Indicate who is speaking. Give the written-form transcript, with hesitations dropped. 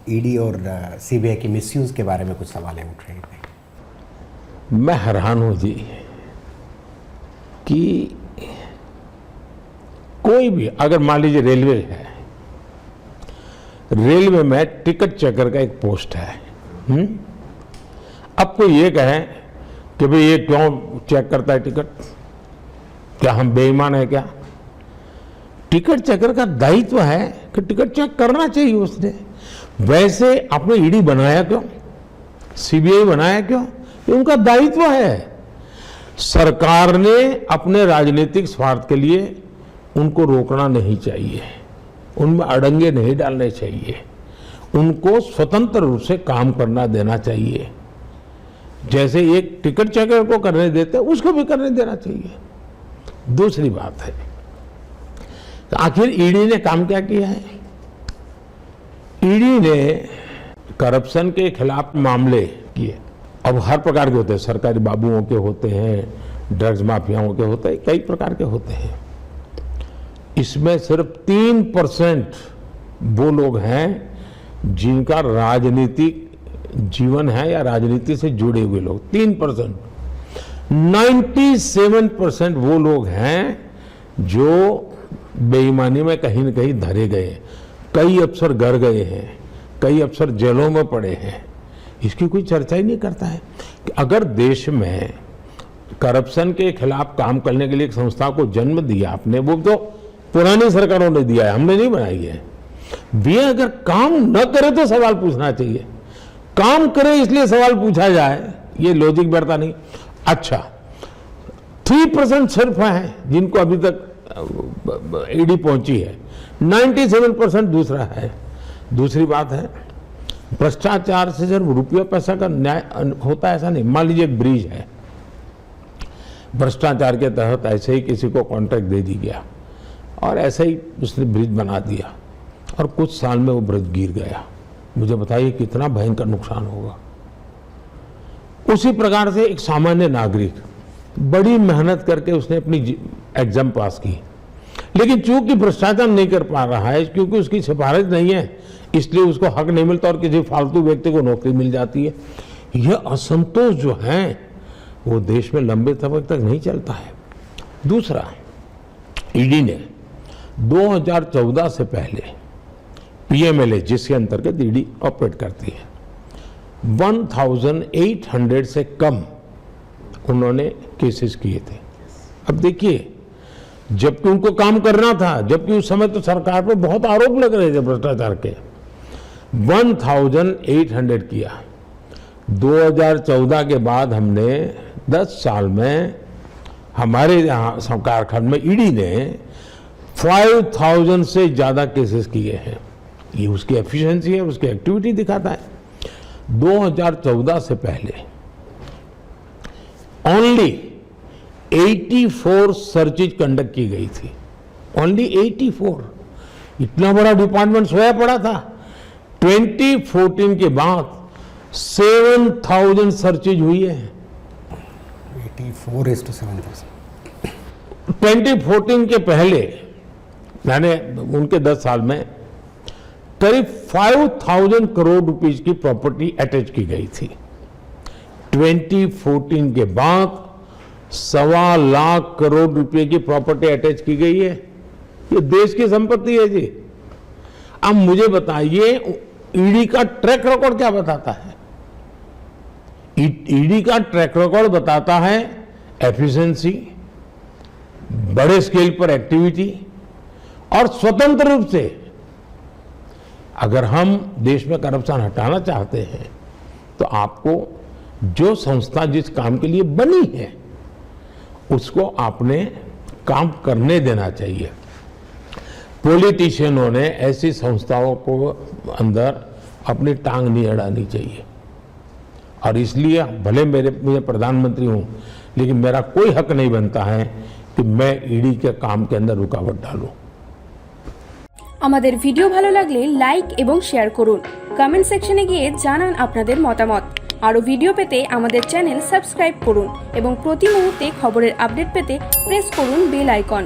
Speaker 1: ED और CBI की misuse के बारे में कुछ सवाल उठ रहे हैं।
Speaker 2: मैं हैरान हूं जी कि कोई भी, अगर मान लीजिए रेलवे है, रेलवे में टिकट चेकर का एक पोस्ट है, अब कोई ये कहे कि भाई ये क्यों चेक करता है टिकट, क्या हम बेईमान है क्या? टिकट चेकर का दायित्व है कि टिकट चेक करना चाहिए उसने। वैसे आपने ईडी बनाया क्यों, सीबीआई बनाया क्यों? ये उनका दायित्व है। सरकार ने अपने राजनीतिक स्वार्थ के लिए उनको रोकना नहीं चाहिए, उनमें अड़ंगे नहीं डालने चाहिए, उनको स्वतंत्र रूप से काम करना देना चाहिए। जैसे एक टिकट चेकर को करने देते उसको भी करने देना चाहिए। दूसरी बात है, तो आखिर ईडी ने काम क्या किया है? ईडी ने करप्शन के खिलाफ मामले किए। अब हर प्रकार के होते हैं, सरकारी बाबुओं के होते हैं, ड्रग्स माफियाओं के होते हैं, कई प्रकार के होते हैं। इसमें सिर्फ 3% वो लोग हैं जिनका राजनीतिक जीवन है या राजनीति से जुड़े हुए लोग, 3%। 97% वो लोग हैं जो बेईमानी में कहीं न कहीं धरे गए हैं। कई अफसर घर गए हैं, कई अफसर जेलों में पड़े हैं। इसकी कोई चर्चा ही नहीं करता है कि अगर देश में करप्शन के खिलाफ काम करने के लिए एक संस्था को जन्म दिया आपने, वो तो पुरानी सरकारों ने दिया है, हमने नहीं बनाई है। वे अगर काम न करे तो सवाल पूछना चाहिए, काम करे इसलिए सवाल पूछा जाए, ये लॉजिक बैठता नहीं। अच्छा, 3% सिर्फ है जिनको अभी तक ईडी पहुंची है, 97% दूसरा है। दूसरी बात है, भ्रष्टाचार से सिर्फ रुपया पैसा का न्याय होता है ऐसा नहीं। मान लीजिए एक ब्रिज है, भ्रष्टाचार के तहत ऐसे ही किसी को कॉन्ट्रैक्ट दे दी गया और ऐसे ही उसने ब्रिज बना दिया और कुछ साल में वो ब्रिज गिर गया। मुझे बताइए कितना भयंकर नुकसान होगा। उसी प्रकार से एक सामान्य नागरिक बड़ी मेहनत करके उसने अपनी एग्जाम पास की, लेकिन चूंकि भ्रष्टाचार नहीं कर पा रहा है, क्योंकि उसकी सिफारिश नहीं है, इसलिए उसको हक नहीं मिलता और किसी फालतू व्यक्ति को नौकरी मिल जाती है। यह असंतोष जो है वो देश में लंबे समय तक नहीं चलता है। दूसरा, ईडी ने 2014 से पहले पीएमएलए, जिसके अंतर्गत ईडी ऑपरेट करती है, 1800 से कम उन्होंने केसेस किए थे। अब देखिए, जबकि उनको काम करना था, जबकि उस समय तो सरकार पर बहुत आरोप लग रहे थे भ्रष्टाचार के, 1800 किया। 2014 के बाद हमने 10 साल में हमारे यहाँ सरकार खंड में ईडी ने 5000 से ज्यादा केसेस किए हैं। ये उसकी एफिशिएंसी है, उसकी एक्टिविटी दिखाता है। 2014 से पहले ओनली 84 सर्चेज कंडक्ट की गई थी, ओनली 84। इतना बड़ा डिपार्टमेंट सोया पड़ा था। 2014 के बाद 7000 सर्चेज हुई है।
Speaker 1: 84:7000।
Speaker 2: 2014 के पहले, यानी उनके 10 साल में करीब 5000 करोड़ रुपीस की प्रॉपर्टी अटैच की गई थी। 2014 के बाद 1.25 लाख करोड़ रुपए की प्रॉपर्टी अटैच की गई है। ये देश की संपत्ति है जी। अब मुझे बताइए, ईडी का ट्रैक रिकॉर्ड क्या बताता है? ईडी का ट्रैक रिकॉर्ड बताता है एफिशिएंसी, बड़े स्केल पर एक्टिविटी और स्वतंत्र रूप से। अगर हम देश में करप्शन हटाना चाहते हैं तो आपको जो संस्था जिस काम के लिए बनी है उसको आपने काम करने देना चाहिए। पॉलिटिशियनों ने ऐसी संस्थाओं को अंदर अपनी टांग नहीं अड़ानी चाहिए। और इसलिए भले मैं प्रधानमंत्री हूं, लेकिन मेरा कोई हक नहीं बनता है कि मैं ईडी के काम के अंदर रुकावट डालूं।
Speaker 3: আমাদের ভিডিও ভালো লাগলে লাইক এবং শেয়ার করুন, কমেন্ট সেকশনে গিয়ে জানান আপনাদের মতামত। আরো ভিডিও পেতে আমাদের চ্যানেল সাবস্ক্রাইব করুন এবং প্রতি মুহূর্তে খবরের আপডেট পেতে প্রেস করুন বেল আইকন।